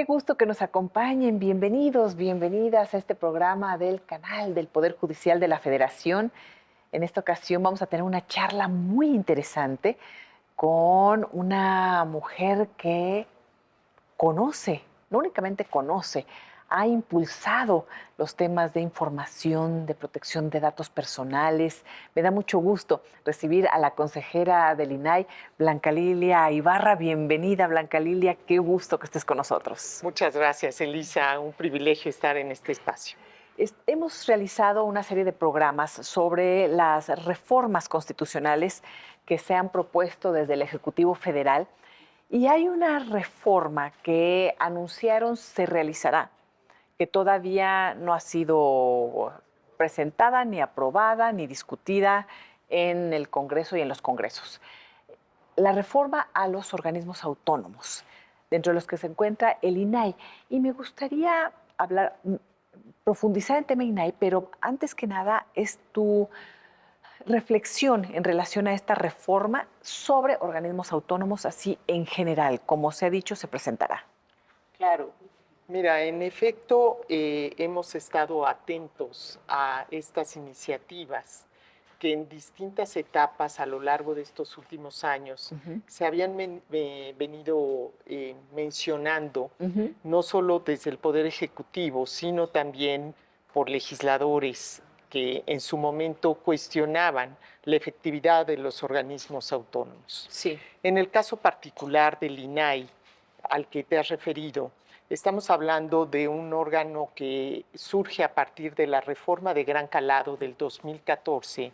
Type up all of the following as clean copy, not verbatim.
gusto que nos acompañen. Bienvenidos, bienvenidas a este programa del canal del Poder Judicial de la Federación. En esta ocasión vamos a tener una charla muy interesante con una mujer que conoce, no únicamente conoce, ha impulsado los temas de información, de protección de datos personales. Me da mucho gusto recibir a la consejera del INAI, Blanca Lilia Ibarra. Bienvenida, Blanca Lilia, qué gusto que estés con nosotros. Muchas gracias, Elisa. Un privilegio estar en este espacio. Hemos realizado una serie de programas sobre las reformas constitucionales que se han propuesto desde el Ejecutivo Federal. Y hay una reforma que anunciaron se realizará, que todavía no ha sido presentada, ni aprobada, ni discutida en el Congreso y en los congresos. La reforma a los organismos autónomos, dentro de los que se encuentra el INAI. Y me gustaría profundizar en el tema INAI, pero antes que nada es tu reflexión en relación a esta reforma sobre organismos autónomos, así en general, como se ha dicho, se presentará. Claro. Mira, en efecto, hemos estado atentos a estas iniciativas que en distintas etapas a lo largo de estos últimos años se habían venido mencionando, no solo desde el Poder Ejecutivo, sino también por legisladores que en su momento cuestionaban la efectividad de los organismos autónomos. Sí. En el caso particular del INAI, al que te has referido, estamos hablando de un órgano que surge a partir de la reforma de gran calado del 2014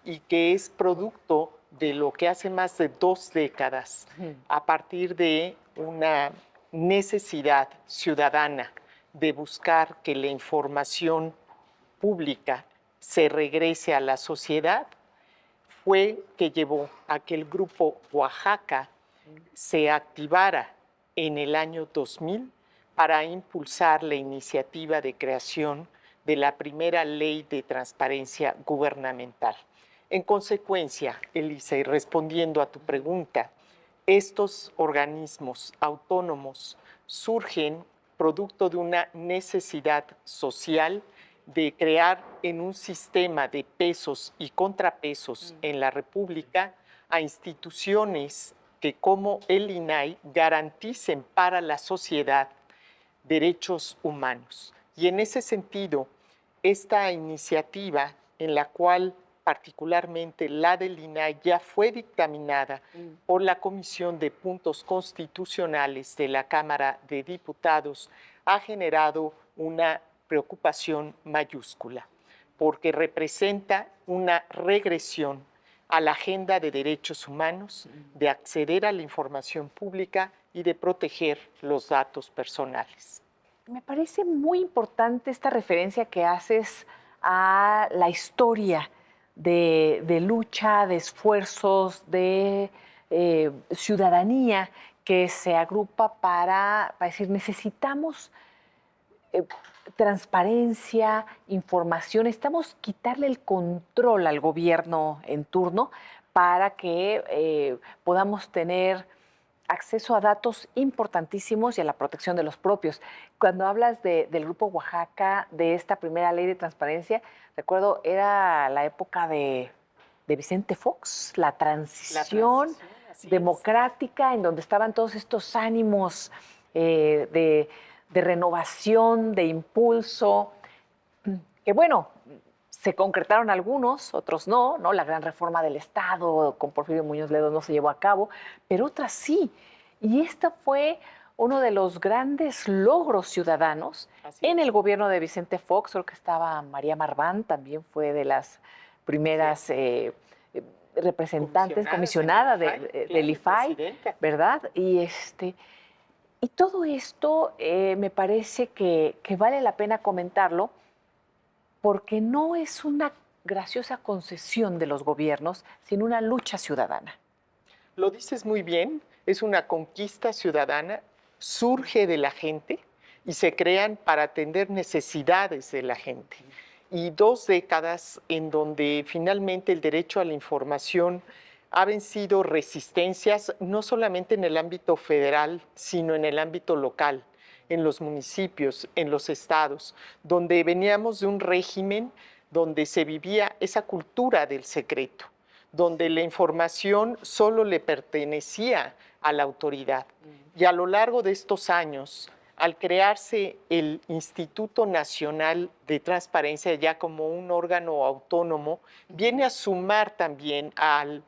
y que es producto de lo que hace más de 2 décadas, a partir de una necesidad ciudadana de buscar que la información pública se regrese a la sociedad, fue que llevó a que el Grupo Oaxaca se activara en el año 2000 para impulsar la iniciativa de creación de la primera ley de transparencia gubernamental. En consecuencia, Elisa, y respondiendo a tu pregunta, estos organismos autónomos surgen producto de una necesidad social de crear en un sistema de pesos y contrapesos en la República a instituciones que, como el INAI, garanticen para la sociedad derechos humanos. Y en ese sentido, esta iniciativa, en la cual particularmente la del INAI ya fue dictaminada por la Comisión de Puntos Constitucionales de la Cámara de Diputados, ha generado una preocupación mayúscula, porque representa una regresión a la agenda de derechos humanos, de acceder a la información pública y de proteger los datos personales. Me parece muy importante esta referencia que haces a la historia de lucha, de esfuerzos, de ciudadanía que se agrupa para decir, necesitamos transparencia, información, necesitamos quitarle el control al gobierno en turno para que podamos tener acceso a datos importantísimos y a la protección de los propios. Cuando hablas del Grupo Oaxaca, de esta primera ley de transparencia, recuerdo, era la época de Vicente Fox, la transición democrática, en donde estaban todos estos ánimos de renovación, de impulso, que bueno, se concretaron algunos, otros no, ¿no? La gran reforma del Estado con Porfirio Muñoz Ledo no se llevó a cabo, pero otras sí. Y esta fue uno de los grandes logros ciudadanos en el gobierno de Vicente Fox. Creo que estaba María Marván, también fue de las primeras representantes, comisionada del IFAI, ¿verdad? Y todo esto me parece que vale la pena comentarlo, porque no es una graciosa concesión de los gobiernos, sino una lucha ciudadana. Lo dices muy bien, es una conquista ciudadana, surge de la gente y se crean para atender necesidades de la gente. Y 2 décadas en donde finalmente el derecho a la información ha vencido resistencias, no solamente en el ámbito federal, sino en el ámbito local. en los municipios, en los estados, donde veníamos de un régimen donde se vivía esa cultura del secreto, donde la información solo le pertenecía a la autoridad. Y a lo largo de estos años, al crearse el Instituto Nacional de Transparencia ya como un órgano autónomo, viene a sumar también al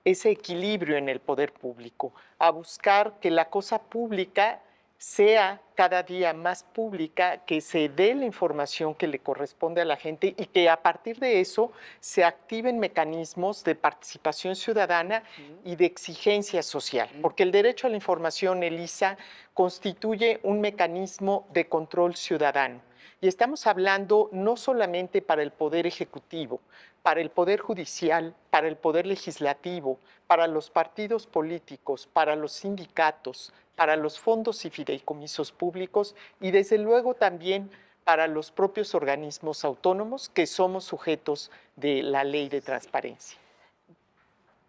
ese equilibrio en el poder público, a buscar que la cosa pública sea cada día más pública, que se dé la información que le corresponde a la gente y que a partir de eso se activen mecanismos de participación ciudadana y de exigencia social, porque el derecho a la información, Elisa, constituye un mecanismo de control ciudadano. Y estamos hablando no solamente para el Poder Ejecutivo, para el Poder Judicial, para el Poder Legislativo, para los partidos políticos, para los sindicatos, para los fondos y fideicomisos públicos y desde luego también para los propios organismos autónomos que somos sujetos de la ley de transparencia.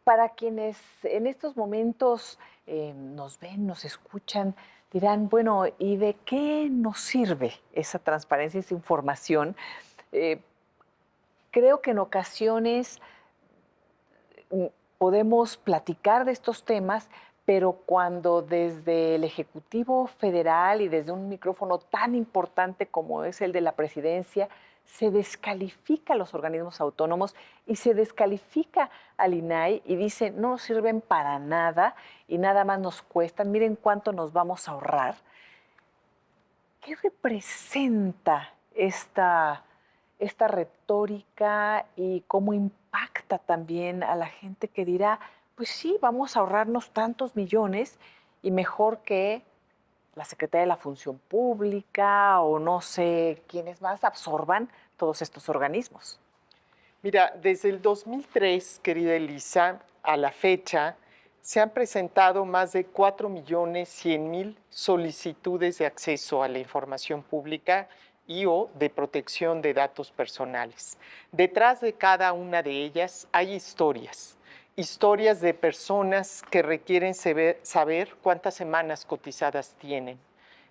Para quienes en estos momentos nos ven, nos escuchan, dirán, bueno, ¿y de qué nos sirve esa transparencia, esa información? Eh, Creo que en ocasiones podemos platicar de estos temas, pero cuando desde el Ejecutivo Federal y desde un micrófono tan importante como es el de la presidencia, se descalifica a los organismos autónomos y se descalifica al INAI y dice no nos sirven para nada y nada más nos cuestan, miren cuánto nos vamos a ahorrar. ¿Qué representa esta retórica y cómo impacta también a la gente que dirá, pues sí, vamos a ahorrarnos tantos millones y mejor que la Secretaría de la Función Pública o no sé quiénes más absorban todos estos organismos? Mira, desde el 2003, querida Elisa, a la fecha, se han presentado más de 4.100.000 solicitudes de acceso a la información pública y o de protección de datos personales. Detrás de cada una de ellas hay historias de personas que requieren saber cuántas semanas cotizadas tienen,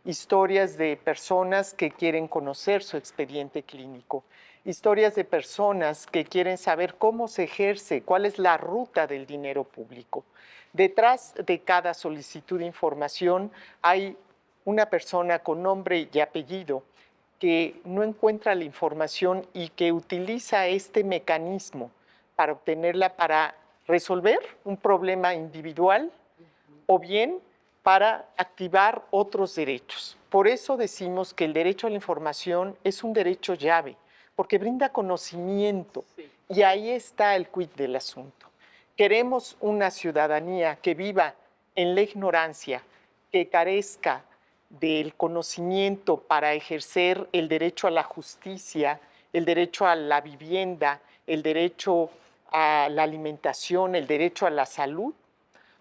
historias de personas que quieren conocer su expediente clínico, historias de personas que quieren saber cómo se ejerce, cuál es la ruta del dinero público. Detrás de cada solicitud de información hay una persona con nombre y apellido que no encuentra la información y que utiliza este mecanismo para obtenerla para resolver un problema individual o bien para activar otros derechos. Por eso decimos que el derecho a la información es un derecho llave, porque brinda conocimiento y ahí está el quid del asunto. Queremos una ciudadanía que viva en la ignorancia, que carezca del conocimiento para ejercer el derecho a la justicia, el derecho a la vivienda, el derecho a la alimentación, el derecho a la salud,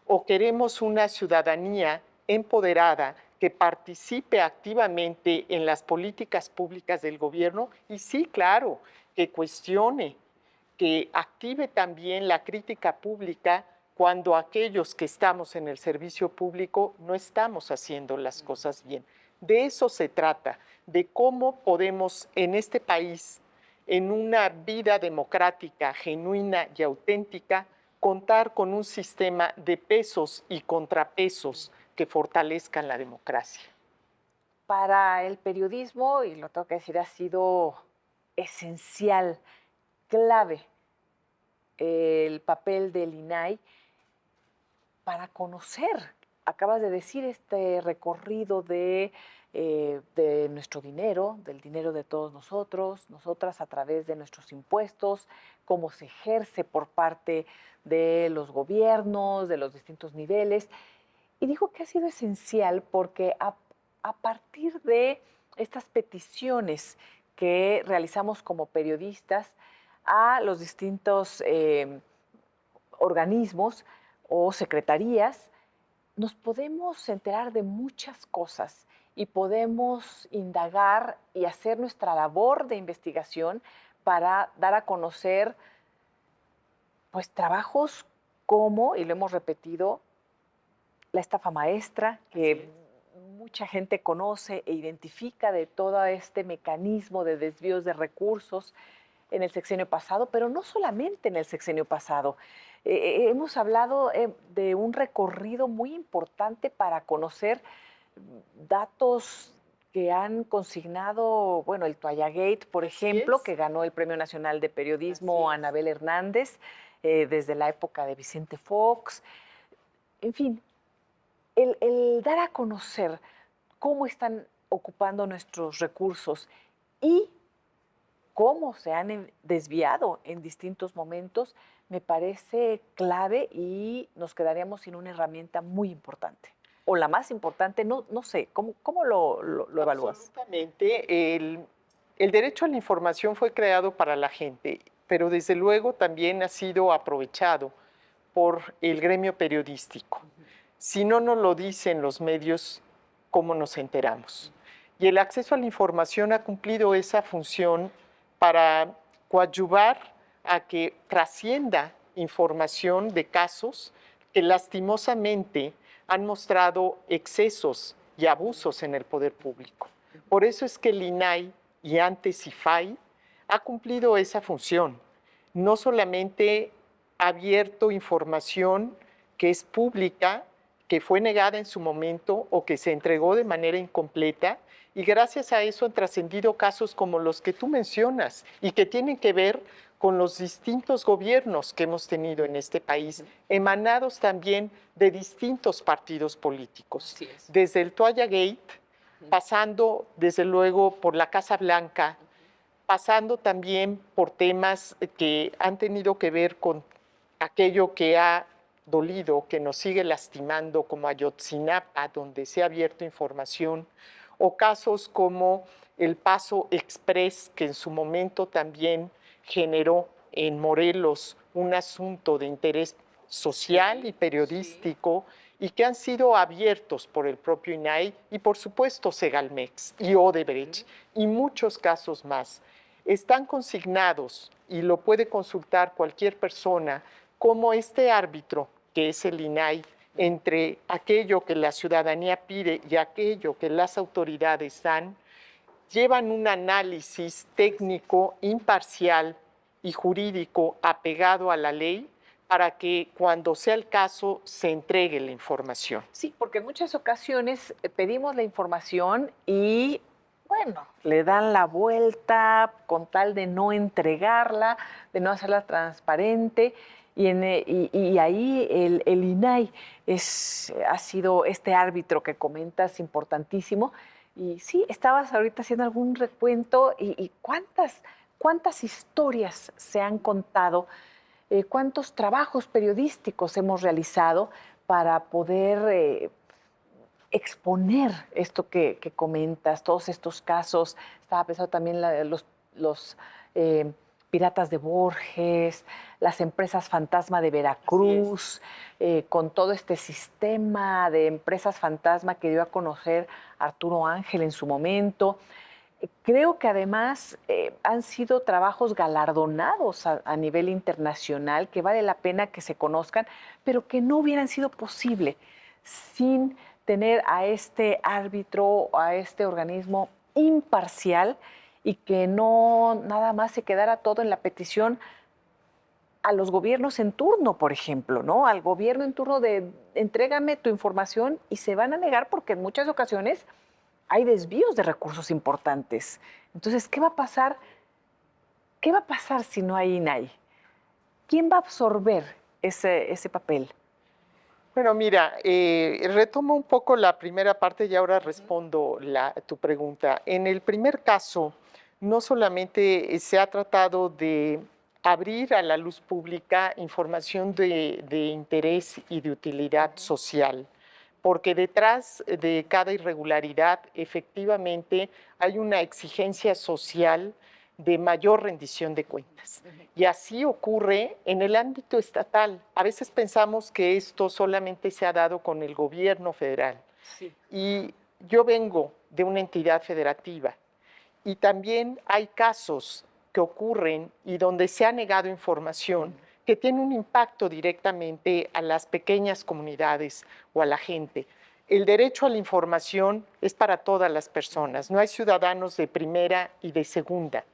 o queremos una ciudadanía empoderada que participe activamente en las políticas públicas del gobierno y sí, claro, que cuestione, que active también la crítica pública cuando aquellos que estamos en el servicio público no estamos haciendo las cosas bien. De eso se trata, de cómo podemos en este país, en una vida democrática, genuina y auténtica, contar con un sistema de pesos y contrapesos que fortalezcan la democracia. Para el periodismo, y lo tengo que decir, ha sido esencial, clave el papel del INAI para conocer, acabas de decir, este recorrido de nuestro dinero, del dinero de todos nosotros, nosotras a través de nuestros impuestos, cómo se ejerce por parte de los gobiernos, de los distintos niveles. Y dijo que ha sido esencial porque a partir de estas peticiones que realizamos como periodistas a los distintos organismos o secretarías, nos podemos enterar de muchas cosas y podemos indagar y hacer nuestra labor de investigación para dar a conocer pues trabajos como, y lo hemos repetido, la estafa maestra, que mucha gente conoce e identifica de todo este mecanismo de desvíos de recursos en el sexenio pasado, pero no solamente en el sexenio pasado. Hemos hablado de un recorrido muy importante para conocer datos que han consignado, bueno, el Toalla Gate, por ejemplo, que ganó el Premio Nacional de Periodismo Anabel Hernández desde la época de Vicente Fox. En fin, el dar a conocer cómo están ocupando nuestros recursos y cómo se han desviado en distintos momentos, me parece clave y nos quedaríamos sin una herramienta muy importante. O la más importante, no sé, ¿cómo lo evalúas? Absolutamente. El derecho a la información fue creado para la gente, pero desde luego también ha sido aprovechado por el gremio periodístico. Si no nos lo dicen los medios, ¿cómo nos enteramos? Y el acceso a la información ha cumplido esa función para coadyuvar a que trascienda información de casos que lastimosamente han mostrado excesos y abusos en el poder público. Por eso es que el INAI y antes IFAI ha cumplido esa función. No solamente ha abierto información que es pública, que fue negada en su momento o que se entregó de manera incompleta, y gracias a eso han trascendido casos como los que tú mencionas y que tienen que ver con los distintos gobiernos que hemos tenido en este país, emanados también de distintos partidos políticos, desde el Toalla Gate, pasando desde luego por la Casa Blanca, pasando también por temas que han tenido que ver con aquello que ha dolido, que nos sigue lastimando, como Ayotzinapa, donde se ha abierto información, o casos como el Paso Express, que en su momento también generó en Morelos un asunto de interés social y periodístico, y que han sido abiertos por el propio INAI y por supuesto Segalmex y Odebrecht y muchos casos más. Están consignados, y lo puede consultar cualquier persona, como este árbitro que es el INAI entre aquello que la ciudadanía pide y aquello que las autoridades dan, llevan un análisis técnico, imparcial y jurídico apegado a la ley para que cuando sea el caso se entregue la información. Sí, porque en muchas ocasiones pedimos la información y, bueno, le dan la vuelta con tal de no entregarla, de no hacerla transparente. Y ahí el INAI ha sido este árbitro que comentas importantísimo. Y sí, estabas ahorita haciendo algún recuento y cuántas historias se han contado, cuántos trabajos periodísticos hemos realizado para poder exponer esto que comentas, todos estos casos. Estaba pensando también los piratas de Borges, las empresas fantasma de Veracruz, con todo este sistema de empresas fantasma que dio a conocer Arturo Ángel en su momento. Creo que además han sido trabajos galardonados a nivel internacional, que vale la pena que se conozcan, pero que no hubieran sido posible sin tener a este árbitro, a este organismo imparcial y que no nada más se quedara todo en la petición a los gobiernos en turno, por ejemplo, ¿no? Al gobierno en turno de entrégame tu información y se van a negar porque en muchas ocasiones hay desvíos de recursos importantes. Entonces, ¿qué va a pasar? ¿Qué va a pasar si no hay INAI? ¿Quién va a absorber ese papel? Bueno, mira, retomo un poco la primera parte y ahora respondo tu pregunta. En el primer caso, no solamente se ha tratado de abrir a la luz pública información de interés y de utilidad social, porque detrás de cada irregularidad efectivamente hay una exigencia social de mayor rendición de cuentas. Y así ocurre en el ámbito estatal. A veces pensamos que esto solamente se ha dado con el gobierno federal. Sí. Y yo vengo de una entidad federativa y también hay casos que ocurren y donde se ha negado información que tiene un impacto directamente a las pequeñas comunidades o a la gente. el derecho a la información es para todas las personas, no hay ciudadanos de primera y de segunda.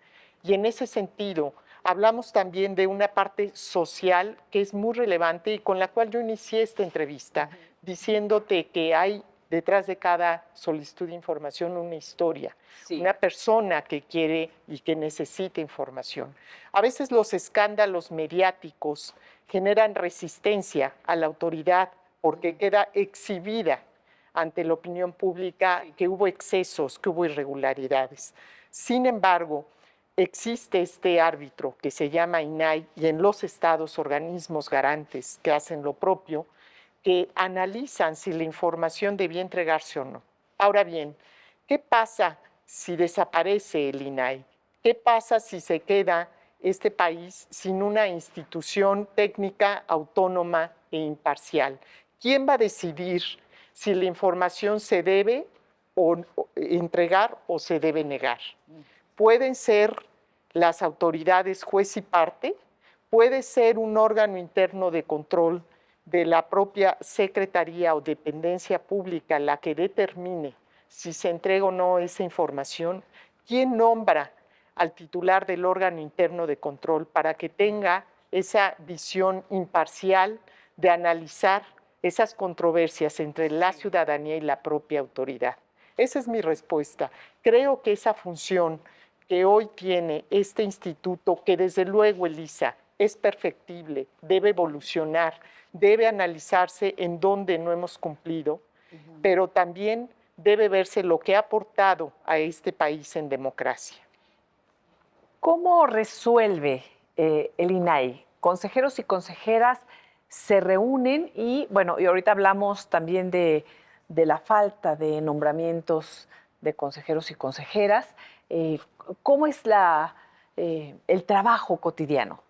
Y en ese sentido, hablamos también de una parte social que es muy relevante y con la cual yo inicié esta entrevista, diciéndote que hay detrás de cada solicitud de información una historia, una persona que quiere y que necesita información. A veces los escándalos mediáticos generan resistencia a la autoridad porque queda exhibida ante la opinión pública que hubo excesos, que hubo irregularidades. Sin embargo, existe este árbitro que se llama INAI y en los estados organismos garantes que hacen lo propio, que analizan si la información debía entregarse o no. Ahora bien, ¿qué pasa si desaparece el INAI? ¿Qué pasa si se queda este país sin una institución técnica autónoma e imparcial? ¿Quién va a decidir si la información se debe entregar o se debe negar? Pueden ser las autoridades juez y parte, puede ser un órgano interno de control de la propia Secretaría o dependencia pública la que determine si se entrega o no esa información. ¿Quién nombra al titular del órgano interno de control para que tenga esa visión imparcial de analizar esas controversias entre la ciudadanía y la propia autoridad? Esa es mi respuesta. Creo que esa función que hoy tiene este instituto, que desde luego, Elisa, es perfectible, debe evolucionar, debe analizarse en dónde no hemos cumplido, pero también debe verse lo que ha aportado a este país en democracia. ¿Cómo resuelve el INAI? Consejeros y consejeras se reúnen y, bueno, y ahorita hablamos también de la falta de nombramientos de consejeros y consejeras. ¿Cómo es el trabajo cotidiano?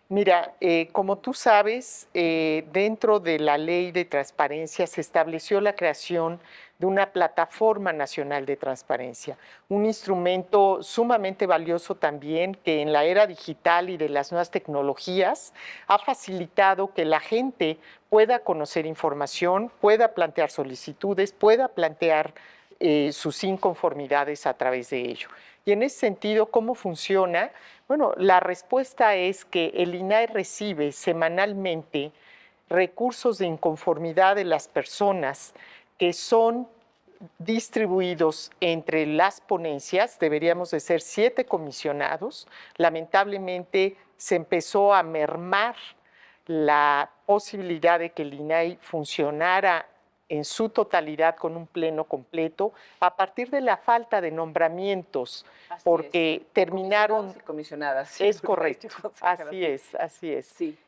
Mira, como tú sabes, dentro de la ley de transparencia se estableció la creación de una plataforma nacional de transparencia, un instrumento sumamente valioso también que en la era digital y de las nuevas tecnologías ha facilitado que la gente pueda conocer información, pueda plantear solicitudes, pueda plantear sus inconformidades a través de ello. Y en ese sentido, ¿cómo funciona? Bueno, la respuesta es que el INAI recibe semanalmente recursos de inconformidad de las personas que son distribuidos entre las ponencias, deberíamos de ser 7 comisionados. Lamentablemente se empezó a mermar la posibilidad de que el INAI funcionara en su totalidad con un pleno completo a partir de la falta de nombramientos, porque terminaron... Comisionadas. Es correcto, así es. Sí.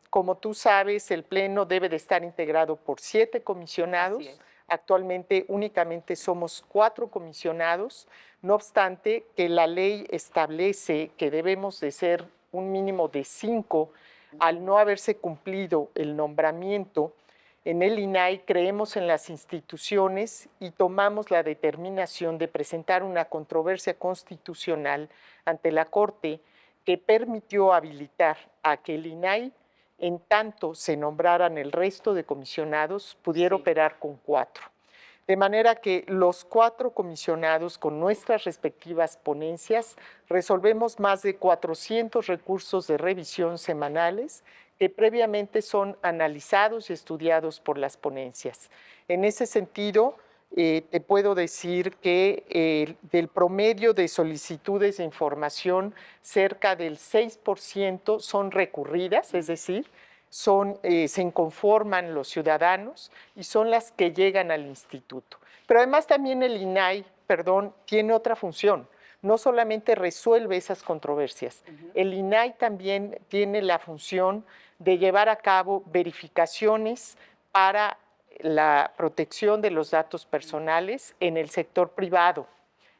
Como tú sabes, el pleno debe de estar integrado por 7 comisionados. Actualmente únicamente somos 4 comisionados, no obstante que la ley establece que debemos de ser un mínimo de 5 al no haberse cumplido el nombramiento. En el INAI creemos en las instituciones y tomamos la determinación de presentar una controversia constitucional ante la Corte que permitió habilitar a que el INAI, en tanto se nombraran el resto de comisionados, pudiera operar con 4. De manera que los 4 comisionados con nuestras respectivas ponencias resolvemos más de 400 recursos de revisión semanales que previamente son analizados y estudiados por las ponencias. En ese sentido, te puedo decir que del promedio de solicitudes de información, cerca del 6% son recurridas, es decir, se inconforman los ciudadanos y son las que llegan al instituto. Pero además también el INAI, tiene otra función. No solamente resuelve esas controversias, el INAI también tiene la función de llevar a cabo verificaciones para la protección de los datos personales en el sector privado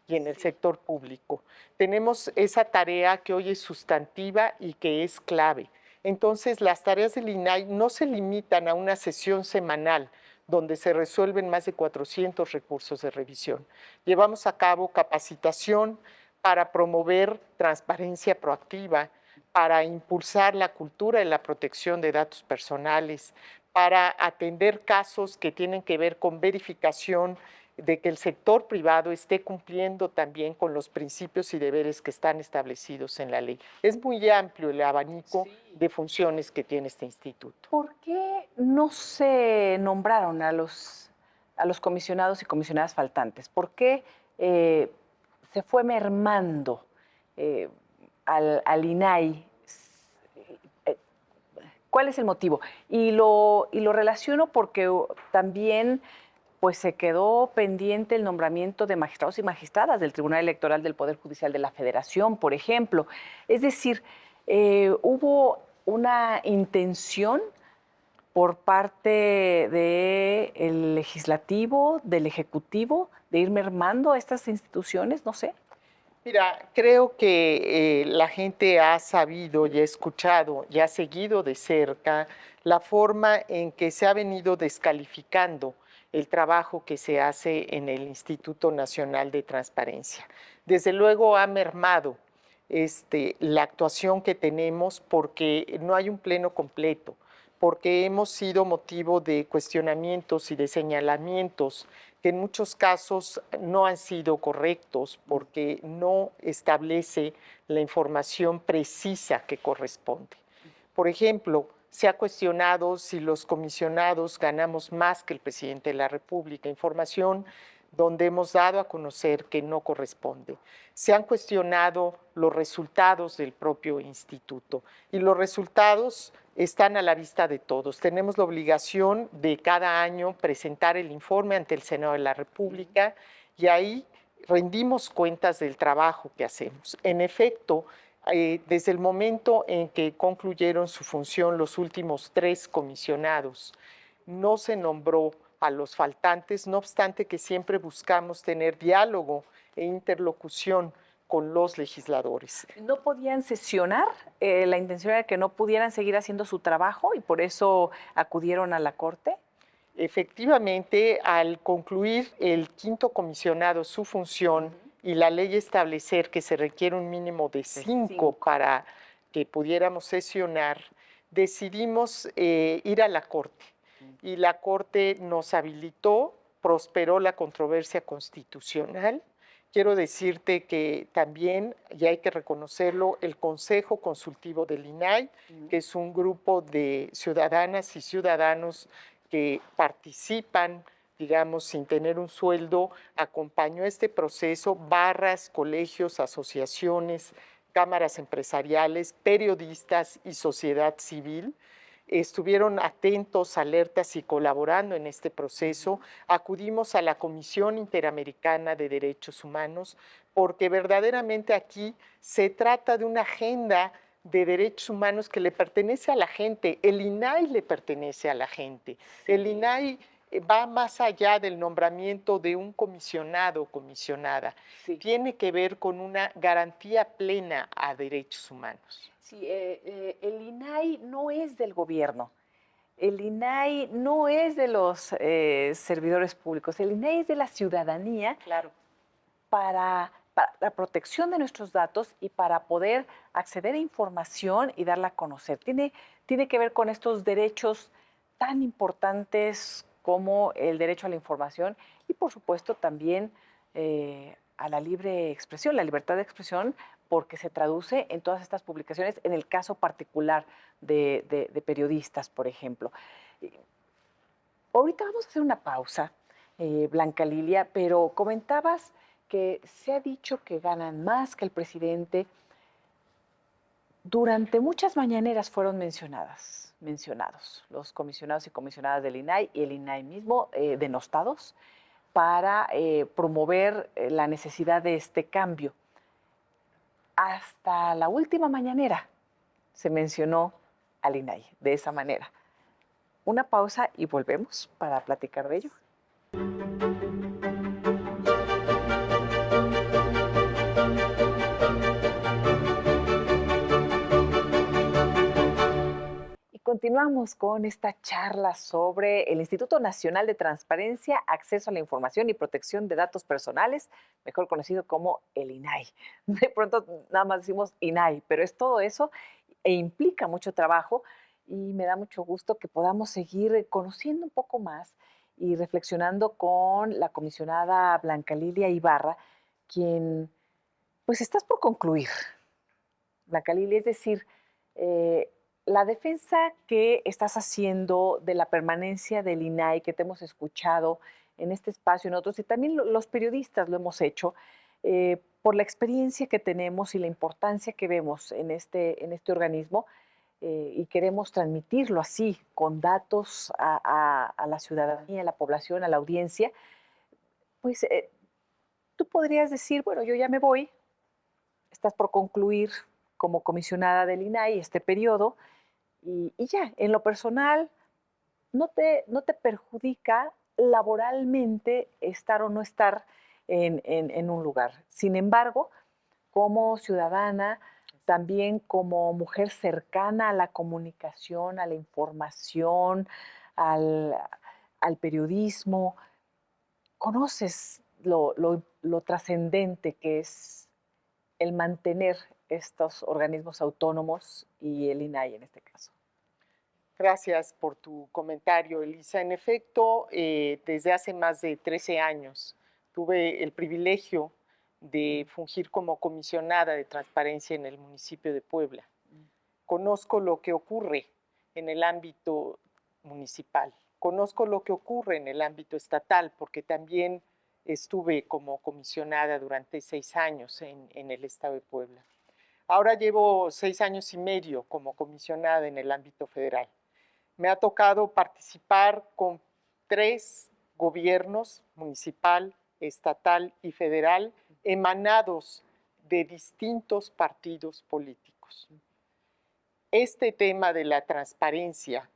y en el sector público. Tenemos esa tarea que hoy es sustantiva y que es clave. Entonces, las tareas del INAI no se limitan a una sesión semanal donde se resuelven más de 400 recursos de revisión. Llevamos a cabo capacitación para promover transparencia proactiva, para impulsar la cultura de la protección de datos personales, para atender casos que tienen que ver con verificación de que el sector privado esté cumpliendo también con los principios y deberes que están establecidos en la ley. Es muy amplio el abanico de funciones que tiene este instituto. ¿Por qué no se nombraron a los comisionados y comisionadas faltantes? ¿Por qué se fue mermando eh, al INAI? Eh, ¿Cuál es el motivo? Y lo relaciono porque también pues se quedó pendiente el nombramiento de magistrados y magistradas del Tribunal Electoral del Poder Judicial de la Federación, por ejemplo. Es decir, hubo una intención por parte del legislativo, del ejecutivo, de ir mermando a estas instituciones, no sé. Mira, creo que la gente ha sabido y ha escuchado y ha seguido de cerca la forma en que se ha venido descalificando el trabajo que se hace en el Instituto Nacional de Transparencia. Desde luego ha mermado la actuación que tenemos porque no hay un pleno completo, porque hemos sido motivo de cuestionamientos y de señalamientos que en muchos casos no han sido correctos porque no establece la información precisa que corresponde. Por ejemplo, se ha cuestionado si los comisionados ganamos más que el presidente de la República, información donde hemos dado a conocer que no corresponde. Se han cuestionado los resultados del propio instituto y los resultados están a la vista de todos. Tenemos la obligación de cada año presentar el informe ante el Senado de la República y ahí rendimos cuentas del trabajo que hacemos. En efecto, desde el momento en que concluyeron su función los últimos 3 comisionados, no se nombró a los faltantes, no obstante que siempre buscamos tener diálogo e interlocución con los legisladores. ¿No podían sesionar? ¿La intención era que no pudieran seguir haciendo su trabajo y por eso acudieron a la Corte? Efectivamente, al concluir el 5º comisionado su función y la ley establecer que se requiere un mínimo de 5 para que pudiéramos sesionar, decidimos ir a la Corte. Y la Corte nos habilitó, prosperó la controversia constitucional. Quiero decirte que también, y hay que reconocerlo, el Consejo Consultivo del INAI, que es un grupo de ciudadanas y ciudadanos que participan, digamos, sin tener un sueldo, acompañó este proceso, barras, colegios, asociaciones, cámaras empresariales, periodistas y sociedad civil. Estuvieron atentos, alertas y colaborando en este proceso. Acudimos a la Comisión Interamericana de Derechos Humanos porque verdaderamente aquí se trata de una agenda de derechos humanos que le pertenece a la gente. El INAI le pertenece a la gente. Sí. El INAI va más allá del nombramiento de un comisionado o comisionada. Sí. Tiene que ver con una garantía plena a derechos humanos. Sí, el INAI no es del gobierno. El INAI no es de los servidores públicos. El INAI es de la ciudadanía. Claro. Para la protección de nuestros datos y para poder acceder a información y darla a conocer. Tiene que ver con estos derechos tan importantes como el derecho a la información y, por supuesto, también a la libre expresión, la libertad de expresión, porque se traduce en todas estas publicaciones, en el caso particular de periodistas, por ejemplo. Ahorita vamos a hacer una pausa, Blanca Lilia, pero comentabas que se ha dicho que ganan más que el presidente. Durante muchas mañaneras fueron mencionados los comisionados y comisionadas del INAI y el INAI mismo denostados para promover la necesidad de este cambio. Hasta la última mañanera se mencionó al INAI de esa manera. Una pausa y volvemos para platicar de ello. Continuamos con esta charla sobre el Instituto Nacional de Transparencia, Acceso a la Información y Protección de Datos Personales, mejor conocido como el INAI. De pronto nada más decimos INAI, pero es todo eso e implica mucho trabajo y me da mucho gusto que podamos seguir conociendo un poco más y reflexionando con la comisionada Blanca Lilia Ibarra, quien pues estás por concluir, Blanca Lilia, es decir, eh, la defensa que estás haciendo de la permanencia del INAI, que te hemos escuchado en este espacio, en otros, y también los periodistas lo hemos hecho, por la experiencia que tenemos y la importancia que vemos en este organismo, y queremos transmitirlo así, con datos a la ciudadanía, a la población, a la audiencia, pues tú podrías decir, bueno, yo ya me voy, estás por concluir como comisionada del INAI este periodo y ya, en lo personal, no te perjudica laboralmente estar o no estar en un lugar. Sin embargo, como ciudadana, también como mujer cercana a la comunicación, a la información, al, al periodismo, conoces lo trascendente que es el mantener estos organismos autónomos y el INAI en este caso. Gracias por tu comentario, Elisa. En efecto, desde hace más de 13 años tuve el privilegio de fungir como comisionada de transparencia en el municipio de Puebla. Conozco lo que ocurre en el ámbito municipal, conozco lo que ocurre en el ámbito estatal, porque también estuve como comisionada durante 6 años en el estado de Puebla. Ahora llevo 6 años y medio como comisionada en el ámbito federal. Me ha tocado participar con 3 gobiernos, municipal, estatal y federal, emanados de distintos partidos políticos. Este tema de la transparencia,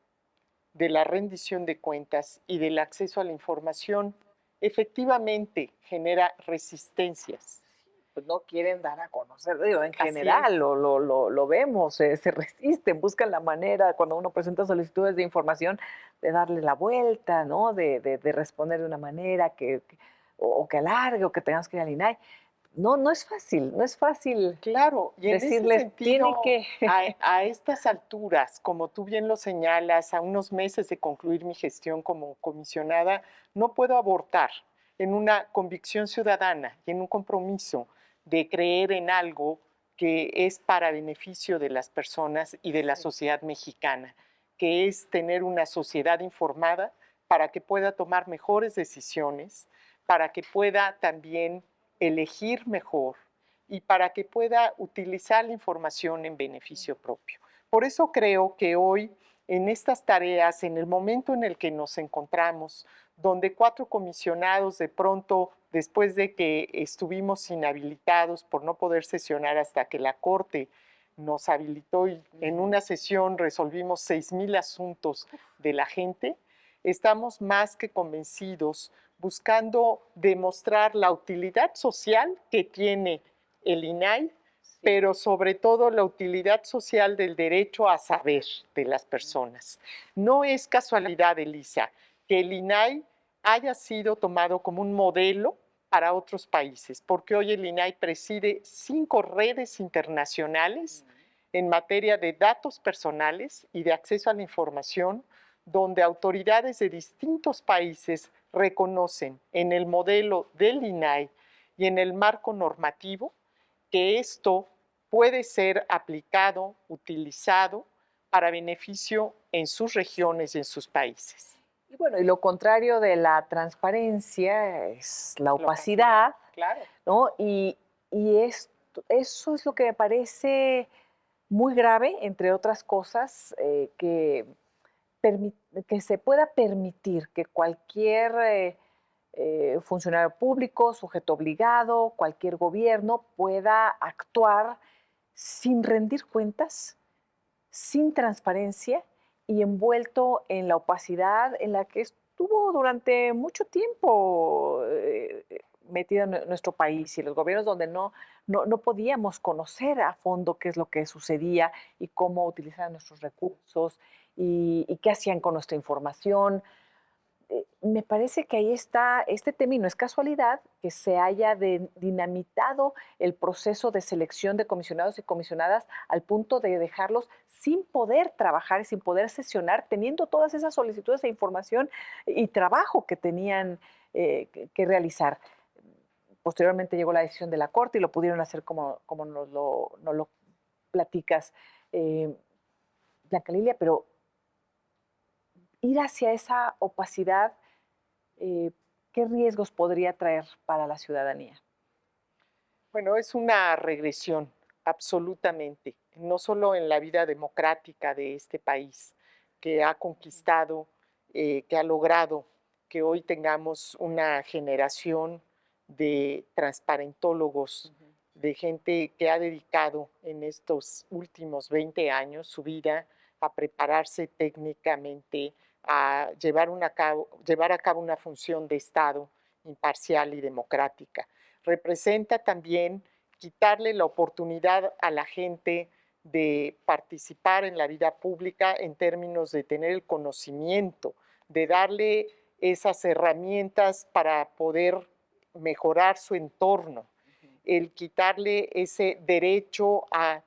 de la rendición de cuentas y del acceso a la información efectivamente genera resistencias. Pues no quieren dar a conocer, digo, en general lo vemos, se resisten, buscan la manera, cuando uno presenta solicitudes de información, de darle la vuelta, ¿no? De responder de una manera o que alargue o que tengamos que ir al INAI. No, no es fácil, no es fácil. Claro, y en ese decirles, tiene sentido, que... a estas alturas, como tú bien lo señalas, a unos meses de concluir mi gestión como comisionada, no puedo abortar en una convicción ciudadana y en un compromiso de creer en algo que es para beneficio de las personas y de la sociedad mexicana, que es tener una sociedad informada para que pueda tomar mejores decisiones, para que pueda también elegir mejor y para que pueda utilizar la información en beneficio propio. Por eso creo que hoy, en estas tareas, en el momento en el que nos encontramos, donde 4 comisionados de pronto, después de que estuvimos inhabilitados por no poder sesionar hasta que la Corte nos habilitó y en una sesión resolvimos 6,000 asuntos de la gente, estamos más que convencidos buscando demostrar la utilidad social que tiene el INAI, pero sobre todo la utilidad social del derecho a saber de las personas. No es casualidad, Elisa, que el INAI haya sido tomado como un modelo para otros países, porque hoy el INAI preside 5 redes internacionales en materia de datos personales y de acceso a la información, donde autoridades de distintos países reconocen en el modelo del INAI y en el marco normativo que esto puede ser aplicado, utilizado para beneficio en sus regiones y en sus países. Y bueno, y lo contrario de la transparencia es la opacidad, claro. ¿no? Eso es lo que me parece muy grave, entre otras cosas, que se pueda permitir que cualquier funcionario público, sujeto obligado, cualquier gobierno pueda actuar sin rendir cuentas, sin transparencia y envuelto en la opacidad en la que estuvo durante mucho tiempo metida en nuestro país y los gobiernos donde no podíamos conocer a fondo qué es lo que sucedía y cómo utilizaban nuestros recursos y qué hacían con nuestra información. Me parece que ahí está este tema, y no es casualidad que se haya dinamitado el proceso de selección de comisionados y comisionadas al punto de dejarlos sin poder trabajar y sin poder sesionar, teniendo todas esas solicitudes de información y trabajo que tenían que realizar. Posteriormente llegó la decisión de la Corte y lo pudieron hacer como nos lo platicas, eh, Blanca Lilia, pero ir hacia esa opacidad, eh, ¿qué riesgos podría traer para la ciudadanía? Bueno, es una regresión, absolutamente, no solo en la vida democrática de este país, que ha conquistado, que ha logrado que hoy tengamos una generación de transparentólogos, Ujú. de gente que ha dedicado en estos últimos 20 años su vida a prepararse técnicamente, a llevar a cabo una función de Estado imparcial y democrática. Representa también quitarle la oportunidad a la gente de participar en la vida pública en términos de tener el conocimiento, de darle esas herramientas para poder mejorar su entorno, el quitarle ese derecho a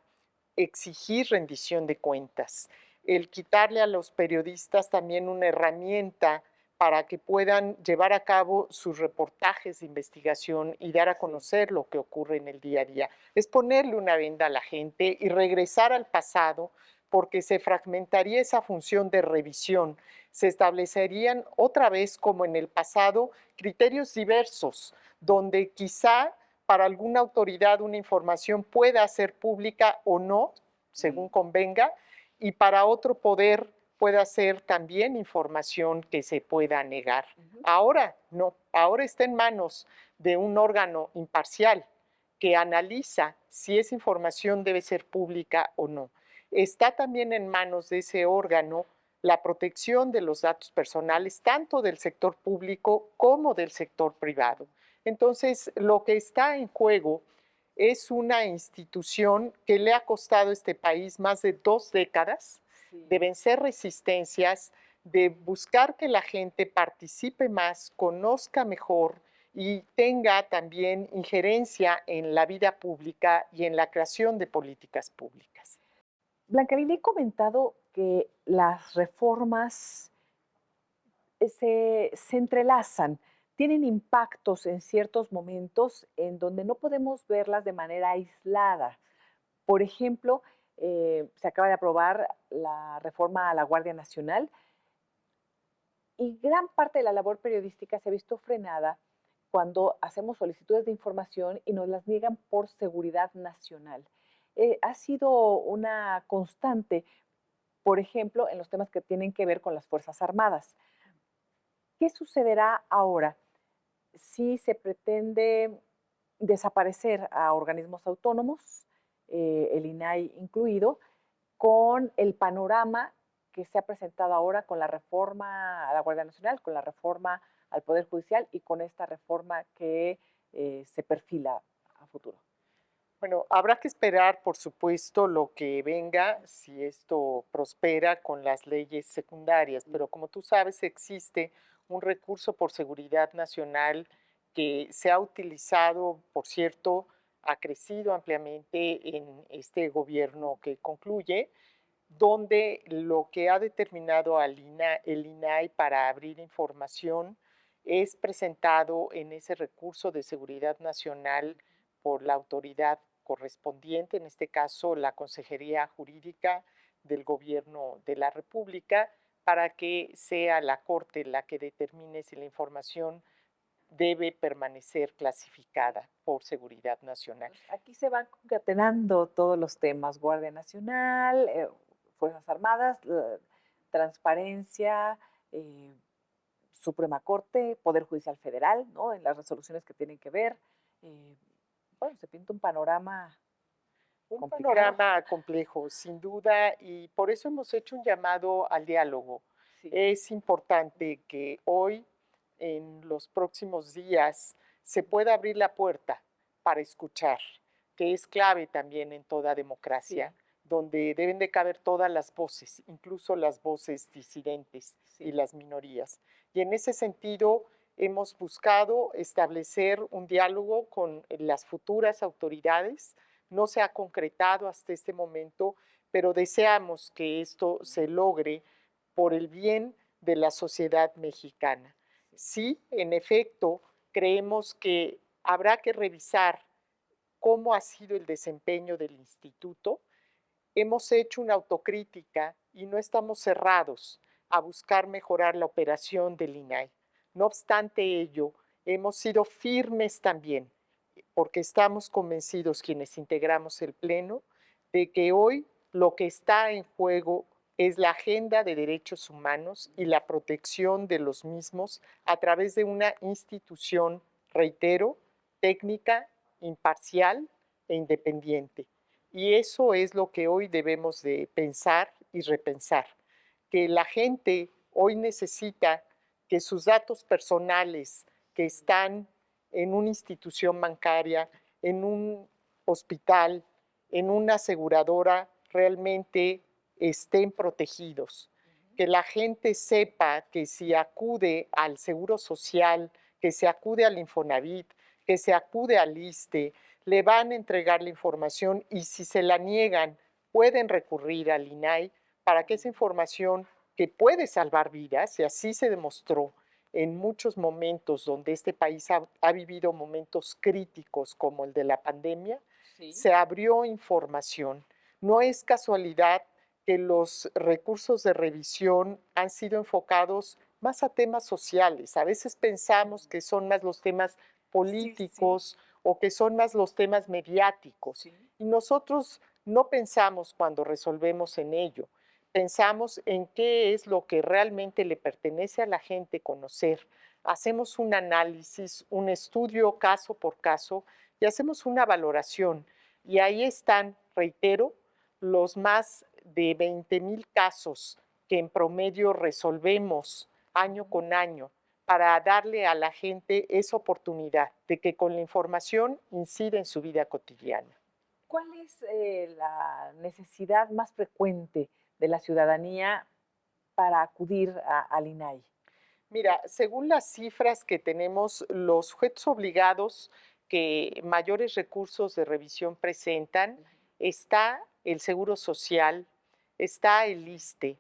exigir rendición de cuentas, el quitarle a los periodistas también una herramienta para que puedan llevar a cabo sus reportajes de investigación y dar a conocer lo que ocurre en el día a día. Es ponerle una venda a la gente y regresar al pasado, porque se fragmentaría esa función de revisión. Se establecerían otra vez, como en el pasado, criterios diversos, donde quizá para alguna autoridad una información pueda ser pública o no, según convenga, y para otro poder pueda ser también información que se pueda negar. Ahora no, ahora está en manos de un órgano imparcial que analiza si esa información debe ser pública o no. Está también en manos de ese órgano la protección de los datos personales, tanto del sector público como del sector privado. Entonces, lo que está en juego es una institución que le ha costado a este país más de 2 décadas de vencer resistencias, de buscar que la gente participe más, conozca mejor y tenga también injerencia en la vida pública y en la creación de políticas públicas. Blanca, le he comentado que las reformas se entrelazan, tienen impactos en ciertos momentos en donde no podemos verlas de manera aislada. Por ejemplo, se acaba de aprobar la reforma a la Guardia Nacional y gran parte de la labor periodística se ha visto frenada cuando hacemos solicitudes de información y nos las niegan por seguridad nacional. Ha sido una constante, por ejemplo, en los temas que tienen que ver con las Fuerzas Armadas. ¿Qué sucederá ahora si se pretende desaparecer a organismos autónomos, el INAI incluido, con el panorama que se ha presentado ahora con la reforma a la Guardia Nacional, con la reforma al Poder Judicial y con esta reforma que se perfila a futuro? Bueno, habrá que esperar, por supuesto, lo que venga, si esto prospera con las leyes secundarias, pero como tú sabes, existe un recurso por seguridad nacional que se ha utilizado, por cierto, ha crecido ampliamente en este gobierno que concluye, donde lo que ha determinado el INAI para abrir información es presentado en ese recurso de seguridad nacional por la autoridad correspondiente, en este caso la Consejería Jurídica del Gobierno de la República, para que sea la Corte la que determine si la información debe permanecer clasificada por seguridad nacional. Aquí se van concatenando todos los temas, Guardia Nacional, Fuerzas Armadas, transparencia, eh, Suprema Corte, Poder Judicial Federal, ¿no? En las resoluciones que tienen que ver. Eh, bueno, se pinta un panorama Un complicado. panorama complejo, sin duda, y por eso hemos hecho un llamado al diálogo. Sí. Es importante que hoy, en los próximos días, se pueda abrir la puerta para escuchar, que es clave también en toda democracia, donde deben de caber todas las voces, incluso las voces disidentes y Sí. las minorías. Y en ese sentido, hemos buscado establecer un diálogo con las futuras autoridades. No se ha concretado hasta este momento, pero deseamos que esto se logre por el bien de la sociedad mexicana. Sí, en efecto, creemos que habrá que revisar cómo ha sido el desempeño del instituto. Hemos hecho una autocrítica y no estamos cerrados a buscar mejorar la operación del INAI. No obstante ello, hemos sido firmes también, porque estamos convencidos quienes integramos el Pleno, de que hoy lo que está en juego es la agenda de derechos humanos y la protección de los mismos a través de una institución, reitero, técnica, imparcial e independiente. Y eso es lo que hoy debemos de pensar y repensar, que la gente hoy necesita que sus datos personales que están en una institución bancaria, en un hospital, en una aseguradora, realmente estén protegidos. Que la gente sepa que si acude al Seguro Social, que se acude al Infonavit, que se acude al ISSSTE, le van a entregar la información y si se la niegan, pueden recurrir al INAI para que esa información que puede salvar vidas, y así se demostró en muchos momentos donde este país ha vivido momentos críticos como el de la pandemia, sí, se abrió información. No es casualidad que los recursos de revisión han sido enfocados más a temas sociales. A veces pensamos que son más los temas políticos, sí, sí, o que son más los temas mediáticos. Sí. Y nosotros no pensamos cuando resolvemos en ello. Pensamos en qué es lo que realmente le pertenece a la gente conocer. Hacemos un análisis, un estudio caso por caso y hacemos una valoración. Y ahí están, reitero, los más de 20,000 casos que en promedio resolvemos año con año para darle a la gente esa oportunidad de que con la información incida en su vida cotidiana. ¿Cuál es la necesidad más frecuente de la ciudadanía para acudir al INAI? Mira, según las cifras que tenemos, los sujetos obligados que mayores recursos de revisión presentan, está el Seguro Social, está el ISSSTE,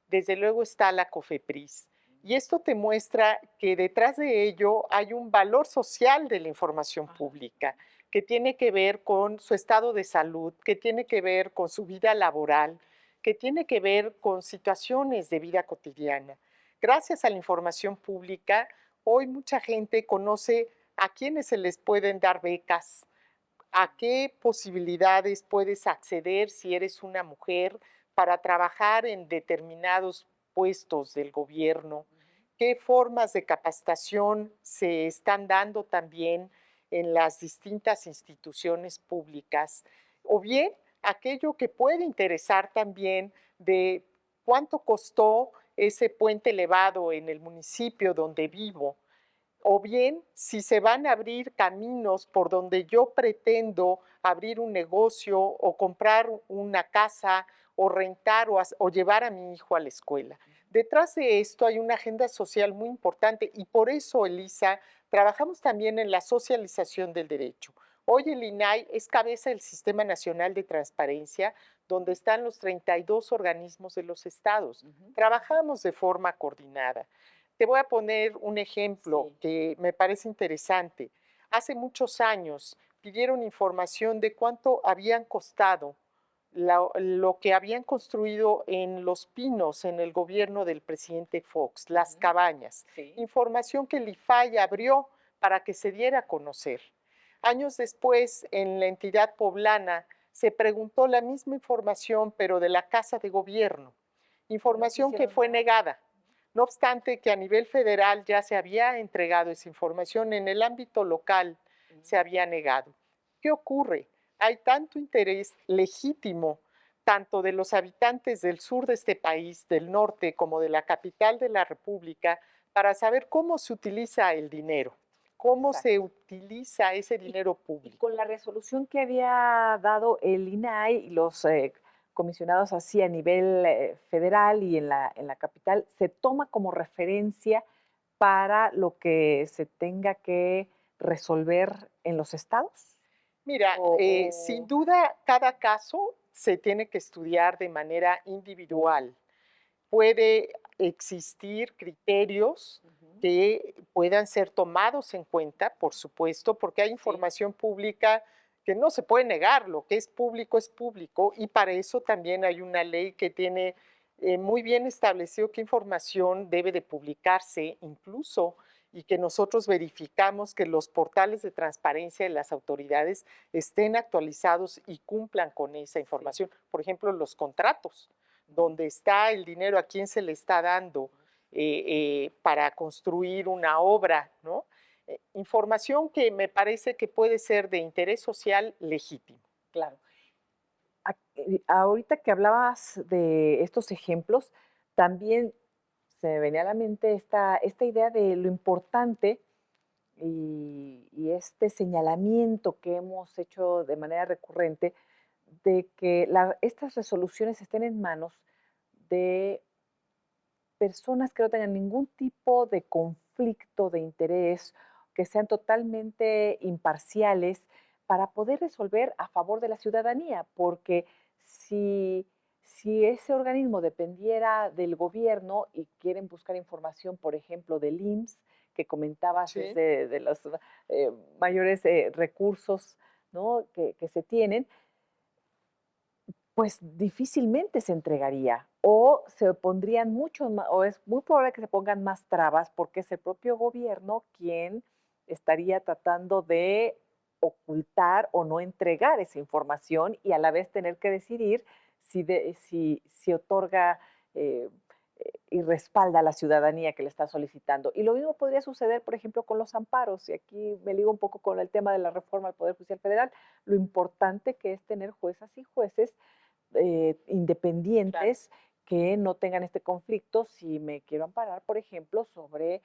desde luego está la COFEPRIS. Y esto te muestra que detrás de ello hay un valor social de la información pública, que tiene que ver con su estado de salud, que tiene que ver con su vida laboral, que tiene que ver con situaciones de vida cotidiana. Gracias a la información pública, hoy mucha gente conoce a quiénes se les pueden dar becas, a qué posibilidades puedes acceder si eres una mujer para trabajar en determinados puestos del gobierno, qué formas de capacitación se están dando también en las distintas instituciones públicas, o bien aquello que puede interesar también de cuánto costó ese puente elevado en el municipio donde vivo, o bien si se van a abrir caminos por donde yo pretendo abrir un negocio o comprar una casa o rentar o llevar a mi hijo a la escuela. Detrás de esto hay una agenda social muy importante y por eso, Elisa, trabajamos también en la socialización del derecho. Hoy el INAI es cabeza del Sistema Nacional de Transparencia, donde están los 32 organismos de los estados. Trabajamos de forma coordinada. Te voy a poner un ejemplo que me parece interesante. Hace muchos años pidieron información de cuánto habían costado lo que habían construido en Los Pinos, en el gobierno del presidente Fox, las cabañas. Sí. Información que el IFAI abrió para que se diera a conocer. Años después, en la entidad poblana, se preguntó la misma información, pero de la Casa de Gobierno. Información que fue negada. No obstante que a nivel federal ya se había entregado esa información, en el ámbito local se había negado. ¿Qué ocurre? Hay tanto interés legítimo, tanto de los habitantes del sur de este país, del norte, como de la capital de la República, para saber cómo se utiliza el dinero, cómo Exacto. Se utiliza ese dinero público. Y con la resolución que había dado el INAI y los comisionados así a nivel federal y en la capital, se toma como referencia para lo que se tenga que resolver en los estados? Mira, sin O duda, cada caso se tiene que estudiar de manera individual. Puede existir criterios ujú, que puedan ser tomados en cuenta, por supuesto, porque hay sí, información pública que no se puede negar, lo que es público, y para eso también hay una ley que tiene muy bien establecido qué información debe de publicarse incluso y que nosotros verificamos que los portales de transparencia de las autoridades estén actualizados y cumplan con esa sí. información. Por ejemplo, los contratos, Ujú, donde está el dinero, a quién se le está dando para construir una obra, ¿no? Información que me parece que puede ser de interés social legítimo. claro. Ahorita que hablabas de estos ejemplos, también se me venía a la mente esta idea de lo importante y este señalamiento que hemos hecho de manera recurrente de que estas resoluciones estén en manos de personas que no tengan ningún tipo de conflicto de interés, que sean totalmente imparciales para poder resolver a favor de la ciudadanía, porque si, si ese organismo dependiera del gobierno y quieren buscar información, por ejemplo, del IMSS, que comentabas es Sí, de los mayores recursos, ¿no? que se tienen, pues difícilmente se entregaría o se pondrían mucho más, o es muy probable que se pongan más trabas porque es el propio gobierno quien estaría tratando de ocultar o no entregar esa información y a la vez tener que decidir si otorga eh, y respalda a la ciudadanía que le está solicitando. Y lo mismo podría suceder, por ejemplo, con los amparos. Y aquí me ligo un poco con el tema de la reforma al Poder Judicial Federal. Lo importante que es tener juezas y jueces claro. independientes que no tengan este conflicto si me quiero amparar, por ejemplo, sobre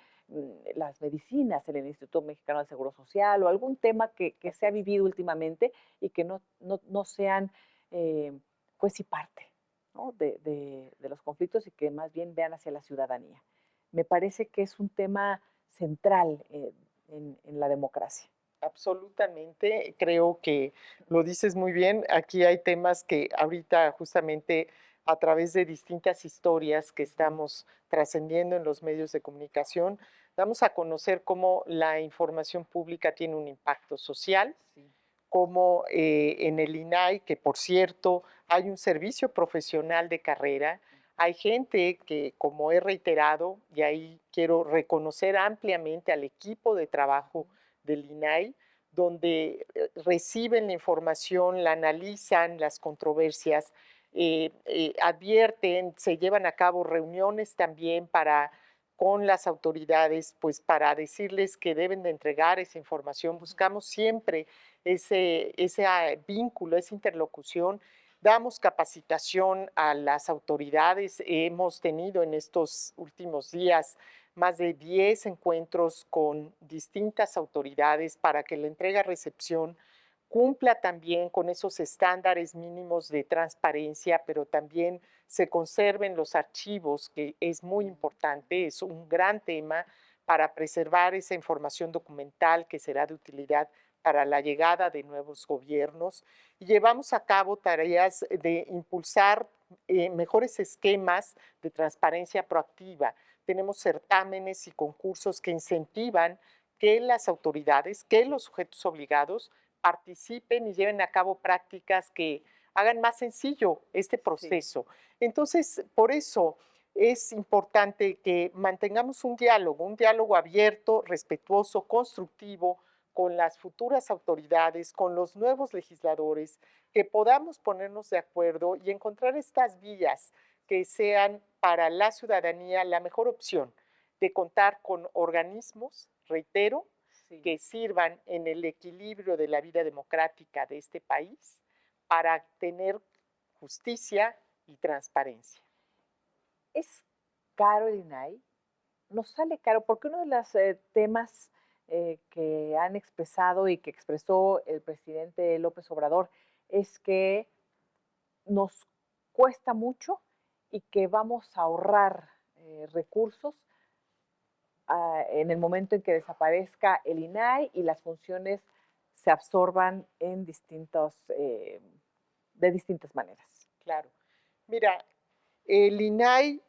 las medicinas en el Instituto Mexicano del Seguro Social o algún tema que se Así ha es. vivido últimamente y que no sean eh, juez y parte, ¿no? de los conflictos y que más bien vean hacia la ciudadanía. Me parece que es un tema central en la democracia. Absolutamente, creo que lo dices muy bien. Aquí hay temas que ahorita justamente a través de distintas historias que Ujú, estamos trascendiendo en los medios de comunicación, damos a conocer cómo la información pública tiene un impacto social, sí, como en el INAI, que por cierto hay un servicio profesional de carrera, hay gente que, como he reiterado, y ahí quiero reconocer ampliamente al equipo de trabajo del INAI, donde reciben la información, la analizan, las controversias, advierten, se llevan a cabo reuniones también para con las autoridades, pues para decirles que deben de entregar esa información. Buscamos siempre ese vínculo, esa interlocución. Damos capacitación a las autoridades. Hemos tenido en estos últimos días más de 10 encuentros con distintas autoridades para que la entrega-recepción cumpla también con esos estándares mínimos de transparencia, pero también se conserven los archivos, que es muy importante, es un gran tema para preservar esa información documental que será de utilidad para la llegada de nuevos gobiernos. Y llevamos a cabo tareas de impulsar mejores esquemas de transparencia proactiva. Tenemos certámenes y concursos que incentivan que las autoridades, que los sujetos obligados participen y lleven a cabo prácticas que hagan más sencillo este sí. proceso. Entonces, por eso es importante que mantengamos un diálogo abierto, respetuoso, constructivo con las futuras autoridades, con los nuevos legisladores, que podamos ponernos de acuerdo y encontrar estas vías que sean para la ciudadanía la mejor opción de contar con organismos, reitero, Sí. que sirvan en el equilibrio de la vida democrática de este país para tener justicia y transparencia. ¿Es caro el INAI? Nos sale caro porque uno de los temas que han expresado y que expresó el presidente López Obrador es que nos cuesta mucho y que vamos a ahorrar recursos en el momento en que desaparezca el INAI y las funciones se absorban en de distintas maneras. Claro. Mira, el INAI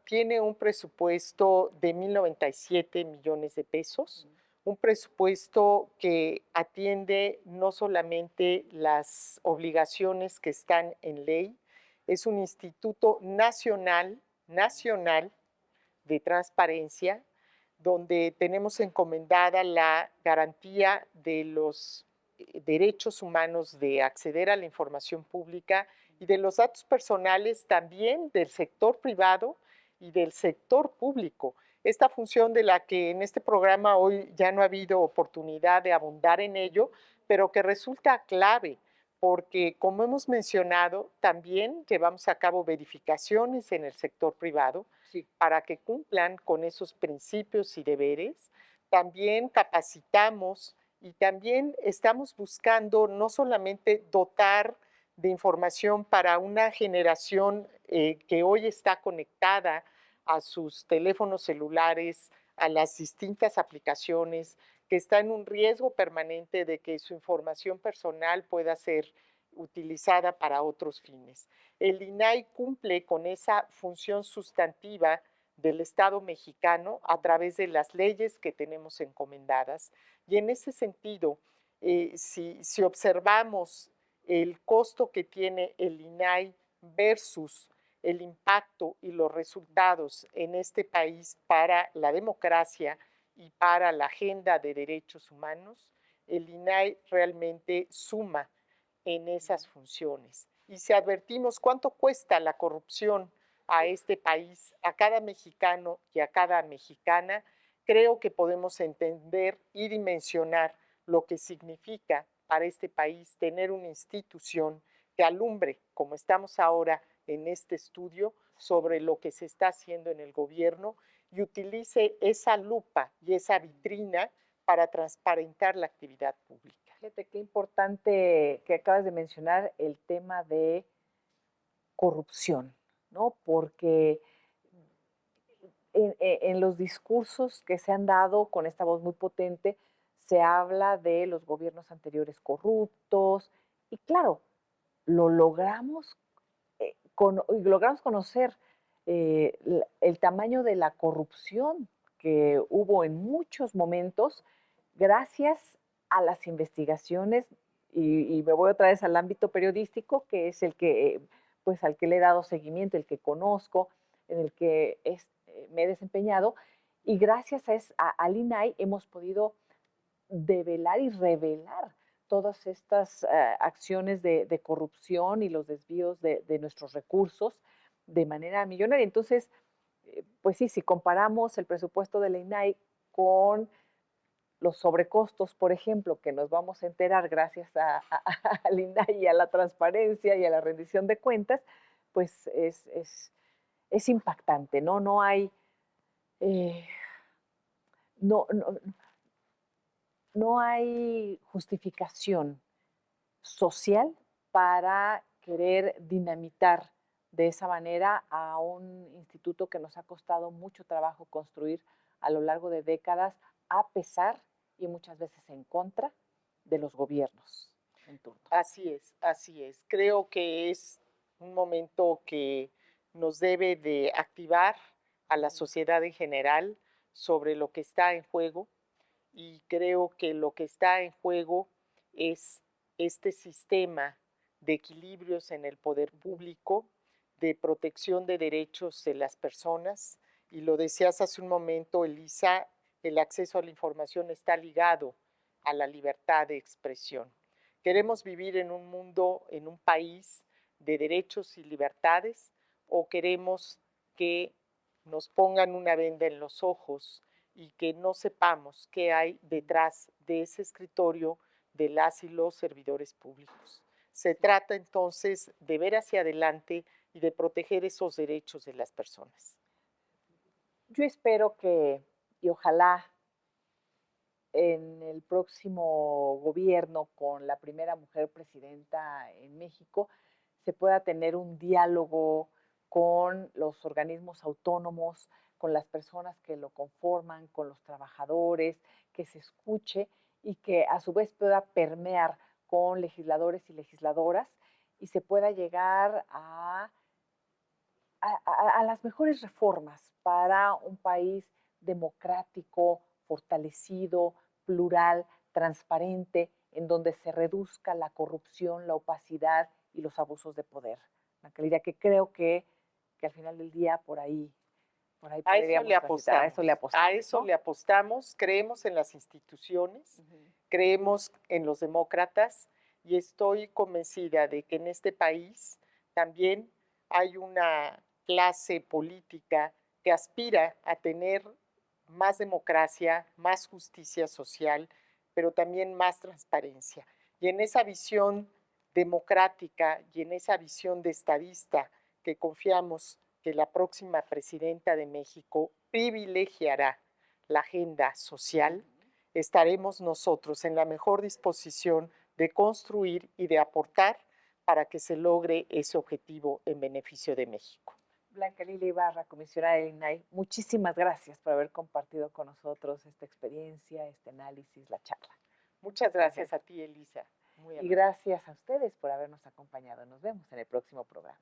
tiene un presupuesto de 1,097 millones de pesos, un presupuesto que atiende no solamente las obligaciones que están en ley, es un instituto nacional de transparencia, donde tenemos encomendada la garantía de los derechos humanos de acceder a la información pública y de los datos personales también del sector privado y del sector público. Esta función de la que en este programa hoy ya no ha habido oportunidad de abundar en ello, pero que resulta clave porque, como hemos mencionado, también llevamos a cabo verificaciones en el sector privado, Sí. para que cumplan con esos principios y deberes. También capacitamos y también estamos buscando no solamente dotar de información para una generación que hoy está conectada a sus teléfonos celulares, a las distintas aplicaciones, que está en un riesgo permanente de que su información personal pueda ser utilizada para otros fines. El INAI cumple con esa función sustantiva del Estado mexicano a través de las leyes que tenemos encomendadas. Y en ese sentido, si observamos el costo que tiene el INAI versus el impacto y los resultados en este país para la democracia y para la agenda de derechos humanos, el INAI realmente suma en esas funciones. Y si advertimos cuánto cuesta la corrupción a este país, a cada mexicano y a cada mexicana, creo que podemos entender y dimensionar lo que significa para este país tener una institución que alumbre, como estamos ahora en este estudio, sobre lo que se está haciendo en el gobierno y utilice esa lupa y esa vitrina para transparentar la actividad pública. Fíjate qué importante que acabas de mencionar el tema de corrupción, ¿no? Porque en los discursos que se han dado con esta voz muy potente, se habla de los gobiernos anteriores corruptos, y claro, lo logramos, logramos conocer el tamaño de la corrupción que hubo en muchos momentos gracias a las investigaciones, y me voy otra vez al ámbito periodístico, que es el que, pues al que le he dado seguimiento, el que conozco, en el que me he desempeñado, y gracias al INAI hemos podido develar y revelar todas estas acciones de corrupción y los desvíos de nuestros recursos de manera millonaria. Entonces, pues sí, si comparamos el presupuesto de la INAI con los sobrecostos, por ejemplo, que nos vamos a enterar gracias al INAI y a la transparencia y a la rendición de cuentas, pues es impactante, ¿no? No hay, eh, no, no, no hay justificación social para querer dinamitar de esa manera a un instituto que nos ha costado mucho trabajo construir a lo largo de décadas, a pesar y muchas veces en contra de los gobiernos en turno. Así es, así es. Creo que es un momento que nos debe de activar a la sociedad en general sobre lo que está en juego, y creo que lo que está en juego es este sistema de equilibrios en el poder público, de protección de derechos de las personas. Y lo decías hace un momento, Elisa, el acceso a la información está ligado a la libertad de expresión. ¿Queremos vivir en un mundo, en un país de derechos y libertades, o queremos que nos pongan una venda en los ojos y que no sepamos qué hay detrás de ese escritorio de las y los servidores públicos? Se trata entonces de ver hacia adelante y de proteger esos derechos de las personas. Yo espero que, y ojalá en el próximo gobierno con la primera mujer presidenta en México, se pueda tener un diálogo con los organismos autónomos, con las personas que lo conforman, con los trabajadores, que se escuche y que a su vez pueda permear con legisladores y legisladoras y se pueda llegar a las mejores reformas para un país democrático, fortalecido, plural, transparente, en donde se reduzca la corrupción, la opacidad y los abusos de poder. La calidad que creo que al final del día por ahí A eso le podríamos transitar, a apostamos. eso le apostamos. A eso ¿no? le apostamos. Creemos en las instituciones, creemos en los demócratas y estoy convencida de que en este país también hay una clase política que aspira a tener más democracia, más justicia social, pero también más transparencia. Y en esa visión democrática y en esa visión de estadista que confiamos que la próxima presidenta de México privilegiará la agenda social, estaremos nosotros en la mejor disposición de construir y de aportar para que se logre ese objetivo en beneficio de México. Blanca Lila Ibarra, comisionada del INAI, muchísimas gracias por haber compartido con nosotros esta experiencia, este análisis, la charla. Muchas gracias a ti, Elisa. Y gracias a ustedes por habernos acompañado. Nos vemos en el próximo programa.